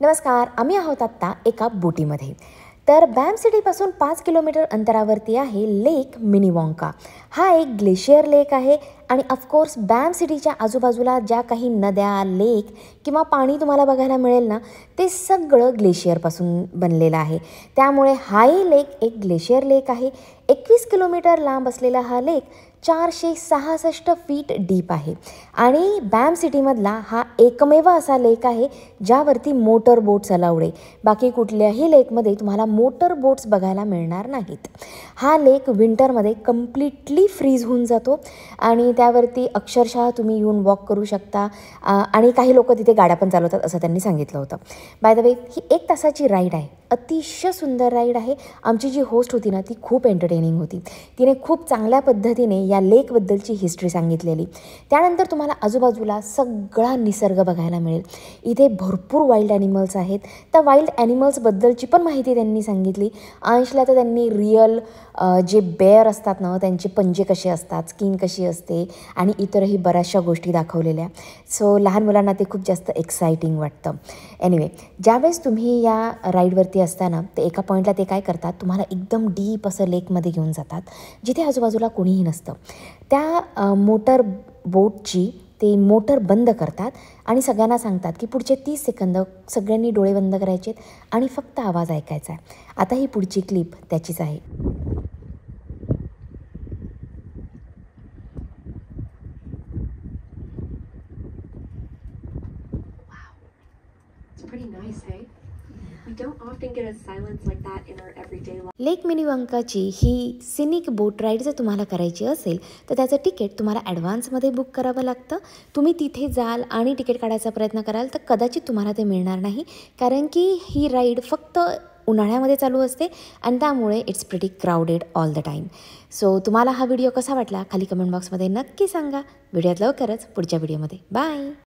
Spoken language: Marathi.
नमस्कार, आम्ही आहोत आत्ता एका बोटीमध्ये. तर बॅम सिटीपासून 5 किलोमीटर अंतरावरती आहे लेक मिनीवॉन्का. हा एक ग्लेशियर लेक आहे आणि ऑफकोर्स बॅम सिटीच्या आजूबाजूला ज्या काही नद्या, लेक किंवा पाणी तुम्हाला बघायला मिळेल ना, ते सगळं ग्लेशियरपासून बनलेलं आहे. त्यामुळे हाही लेक एक ग्लेशियर लेक आहे. 21 किलोमीटर लांब असलेला हा लेक 466 फीट डीप आहे आणि बॅम सिटीमधला हा एकमेव असा लेक आहे ज्यावरती मोटर बोट्स अलाउड आहे. बाकी कुठल्याही लेकमध्ये तुम्हाला मोटर बोट्स बघायला मिळणार नाहीत. हा लेक विंटरमध्ये कम्प्लिटली फ्रीज होऊन जातो आणि त्यावरती अक्षरशः तुम्ही येऊन वॉक करू शकता आणि काही लोक तिथे गाड्या पण चालवतात असं त्यांनी सांगितलं होतं. बाय द वे, ही 1 तासाची राईड आहे. अतिशय सुंदर राईड आहे. आमची जी होस्ट होती ना, ती खूप एंटरटेनिंग होती. तिने खूप चांगल्या पद्धतीने या लेकबद्दलची हिस्ट्री सांगितलेली. त्यानंतर तुम्हाला आजूबाजूला सगळा निसर्ग बघायला मिळेल. इथे भरपूर वाईल्ड ॲनिमल्स आहेत. त्या वाईल्ड ॲनिमल्सबद्दलची पण माहिती त्यांनी सांगितली. अंशला तर त्यांनी रिअल जे बेअर असतात ना, त्यांचे पंजे कसे असतात, स्किन कशी असते आणि इतरही बऱ्याचशा गोष्टी दाखवलेल्या. सो लहान मुलांना ते खूप जास्त एक्सायटिंग वाटतं. एनिवे, ज्यावेळेस तुम्ही या राईडवरती असताना ते एका पॉईंटला ते काय करतात, तुम्हाला एकदम डीप असं लेकमध्ये घेऊन जातात जिथे आजूबाजूला कोणीही नसतं. त्या मोटर बोटची ते मोटर बंद करतात आणि सगळ्यांना सांगतात की पुढचे 30 सेकंद सगळ्यांनी डोळे बंद करायचे आणि फक्त आवाज ऐकायचा आहे. आता ही पुढची क्लिप त्याचीच आहे. It's pretty nice, hey? We don't often get a silence like that in our everyday life. Lake मिनीवॉन्काची ही सिनिक बोट राईड जर तुम्हाला करायची असेल तर त्याचं तिकीट तुम्हाला ॲडव्हान्समध्ये बुक करावं लागतं. तुम्ही तिथे जाल आणि तिकीट काढायचा प्रयत्न कराल तर कदाचित तुम्हाला ते मिळणार नाही, कारण की ही राईड फक्त उन्हाळ्यामध्ये चालू असते आणि त्यामुळे it's pretty crowded all the time. So तुम्हाला हा व्हिडिओ कसा वाटला खाली कमेंट बॉक्समध्ये नक्की सांगा. व्हिडिओत लवकरच पुढच्या व्हिडिओमध्ये. बाय.